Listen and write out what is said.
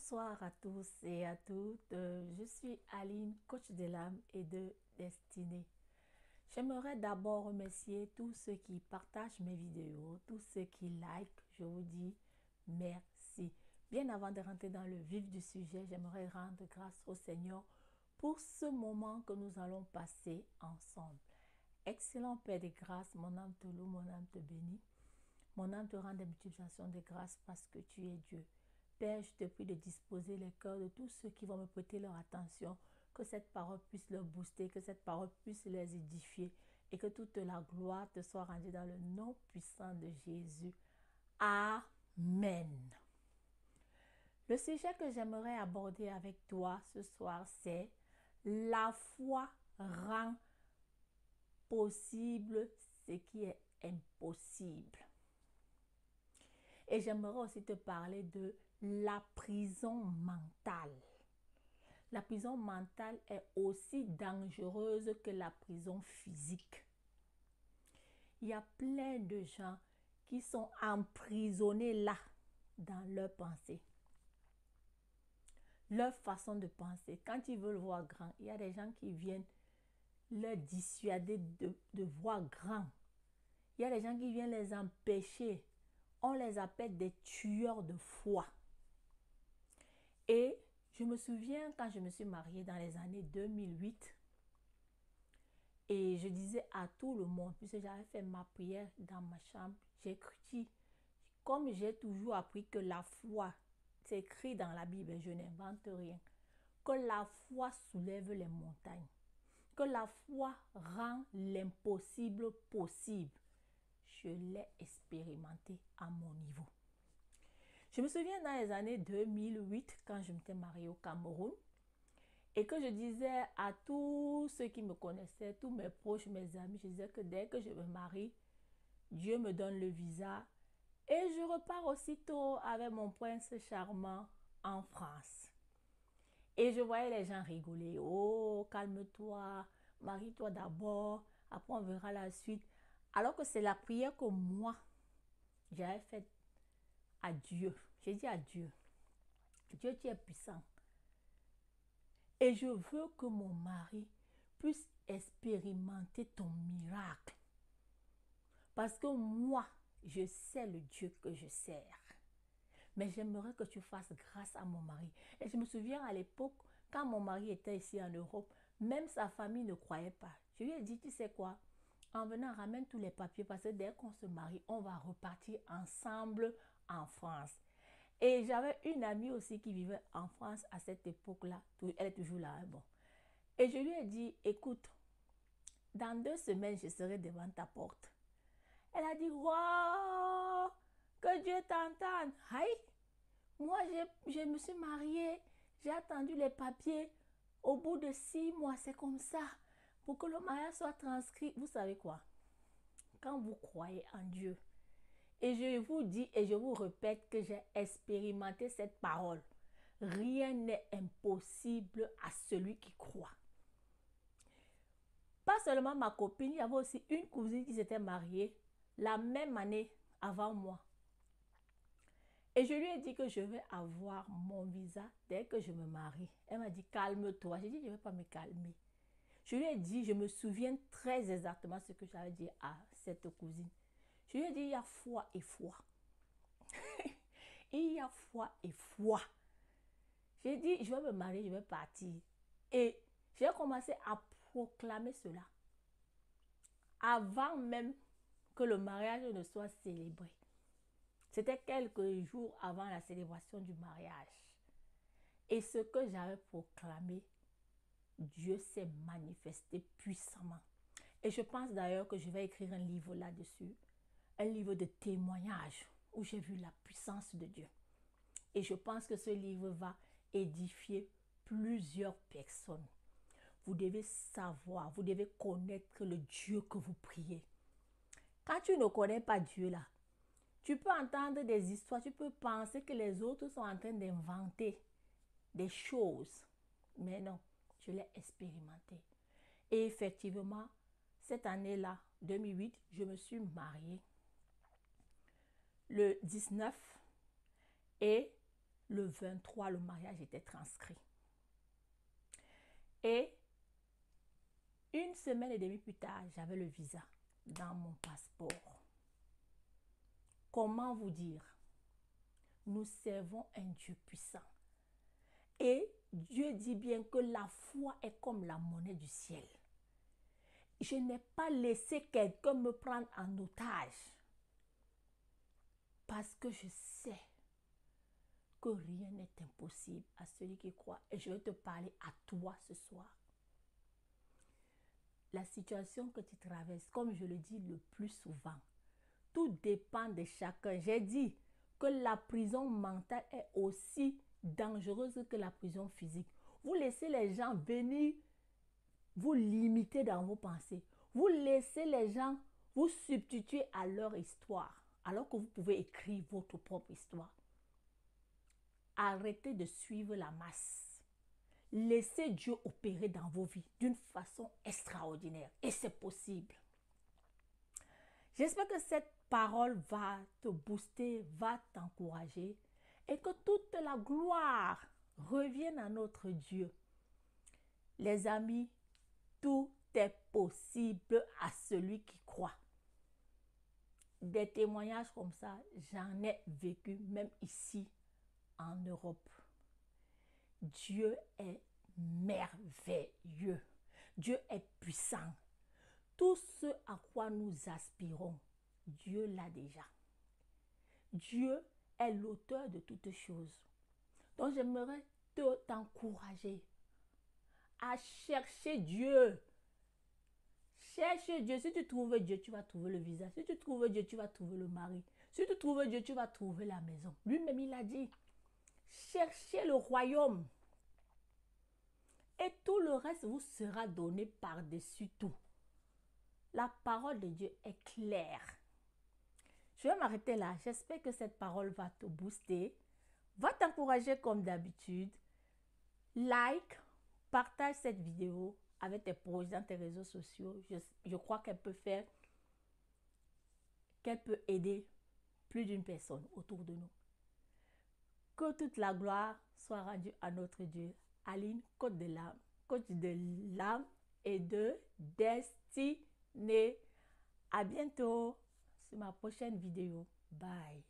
Bonsoir à tous et à toutes. Je suis Aline, coach de l'âme et de destinée. J'aimerais d'abord remercier tous ceux qui partagent mes vidéos, tous ceux qui like. Je vous dis merci. Bien avant de rentrer dans le vif du sujet, j'aimerais rendre grâce au Seigneur pour ce moment que nous allons passer ensemble. Excellent Père de grâce, mon âme te loue, mon âme te bénit. Mon âme te rend des multiplications de grâce parce que tu es Dieu. Père, je te prie de disposer les cœurs de tous ceux qui vont me prêter leur attention, que cette parole puisse leur booster, que cette parole puisse les édifier et que toute la gloire te soit rendue dans le nom puissant de Jésus. Amen. Le sujet que j'aimerais aborder avec toi ce soir, c'est la foi rend possible ce qui est impossible. Et j'aimerais aussi te parler de la prison mentale. La prison mentale est aussi dangereuse que la prison physique. Il y a plein de gens qui sont emprisonnés là, dans leurs pensées. Leur façon de penser. Quand ils veulent voir grand, il y a des gens qui viennent leur dissuader de voir grand. Il y a des gens qui viennent les empêcher. On les appelle des tueurs de foi. Et je me souviens quand je me suis mariée dans les années 2008, et je disais à tout le monde, puisque j'avais fait ma prière dans ma chambre, j'ai dit, comme j'ai toujours appris que la foi, c'est écrit dans la Bible, je n'invente rien, que la foi soulève les montagnes, que la foi rend l'impossible possible. Je l'ai expérimenté à mon niveau. Je me souviens dans les années 2008, quand je m'étais mariée au Cameroun, et que je disais à tous ceux qui me connaissaient, tous mes proches, mes amis, je disais que dès que je me marie, Dieu me donne le visa et je repars aussitôt avec mon prince charmant en France. Et je voyais les gens rigoler. Oh, calme-toi, marie-toi d'abord, après on verra la suite. Alors que c'est la prière que moi, j'avais faite à Dieu. J'ai dit à Dieu, Dieu, tu es puissant. Et je veux que mon mari puisse expérimenter ton miracle. Parce que moi, je sais le Dieu que je sers. Mais j'aimerais que tu fasses grâce à mon mari. Et je me souviens à l'époque, quand mon mari était ici en Europe, même sa famille ne croyait pas. Je lui ai dit, tu sais quoi? En venant, ramène tous les papiers parce que dès qu'on se marie, on va repartir ensemble en France. Et j'avais une amie aussi qui vivait en France à cette époque-là. Elle est toujours là. Hein, bon. Et je lui ai dit, écoute, dans 2 semaines, je serai devant ta porte. Elle a dit, wow, que Dieu t'entende. Aïe, moi, je me suis mariée, j'ai attendu les papiers. Au bout de 6 mois, c'est comme ça. Pour que le mariage soit transcrit, vous savez quoi? Quand vous croyez en Dieu, et je vous dis et je vous répète que j'ai expérimenté cette parole. Rien n'est impossible à celui qui croit. Pas seulement ma copine, il y avait aussi une cousine qui s'était mariée la même année avant moi. Et je lui ai dit que je vais avoir mon visa dès que je me marie. Elle m'a dit, calme-toi. J'ai dit, je ne vais pas me calmer. Je lui ai dit, je me souviens très exactement ce que j'avais dit à cette cousine. Je lui ai dit, il y a foi et foi. Il y a foi et foi. J'ai dit, je vais me marier, je vais partir. Et j'ai commencé à proclamer cela. Avant même que le mariage ne soit célébré. C'était quelques jours avant la célébration du mariage. Et ce que j'avais proclamé, Dieu s'est manifesté puissamment. Et je pense d'ailleurs que je vais écrire un livre là-dessus. Un livre de témoignages où j'ai vu la puissance de Dieu. Et je pense que ce livre va édifier plusieurs personnes. Vous devez savoir, vous devez connaître le Dieu que vous priez. Quand tu ne connais pas Dieu là, tu peux entendre des histoires, tu peux penser que les autres sont en train d'inventer des choses. Mais non, je l'ai expérimenté. Et effectivement, cette année-là, 2008, je me suis mariée le 19 et le 23, le mariage était transcrit. Et une semaine et demie plus tard, j'avais le visa dans mon passeport. Comment vous dire? Nous servons un Dieu puissant. Et Dieu dit bien que la foi est comme la monnaie du ciel. Je n'ai pas laissé quelqu'un me prendre en otage. Parce que je sais que rien n'est impossible à celui qui croit. Et je vais te parler à toi ce soir. La situation que tu traverses, comme je le dis le plus souvent, tout dépend de chacun. J'ai dit que la prison mentale est aussi dangereuse que la prison physique. Vous laissez les gens venir vous limiter dans vos pensées. Vous laissez les gens vous substituer à leur histoire, alors que vous pouvez écrire votre propre histoire. Arrêtez de suivre la masse. Laissez Dieu opérer dans vos vies d'une façon extraordinaire. Et c'est possible. J'espère que cette parole va te booster, va t'encourager et que toute la gloire revienne à notre Dieu. Les amis, tout est possible à celui qui croit. Des témoignages comme ça, j'en ai vécu même ici en Europe. Dieu est merveilleux. Dieu est puissant. Tout ce à quoi nous aspirons, Dieu l'a déjà. Dieu est l'auteur de toutes choses. Donc j'aimerais t'encourager à chercher Dieu. Cherche Dieu. Si tu trouves Dieu, tu vas trouver le visa. Si tu trouves Dieu, tu vas trouver le mari. Si tu trouves Dieu, tu vas trouver la maison. Lui-même, il a dit, cherchez le royaume. Et tout le reste vous sera donné par-dessus tout. La parole de Dieu est claire. Je vais m'arrêter là. J'espère que cette parole va te booster, va t'encourager comme d'habitude. Like, partage cette vidéo avec tes proches dans tes réseaux sociaux. Je crois qu'elle peut aider plus d'une personne autour de nous. Que toute la gloire soit rendue à notre Dieu. Aline, coach de l'âme et de destinée. À bientôt sur ma prochaine vidéo. Bye.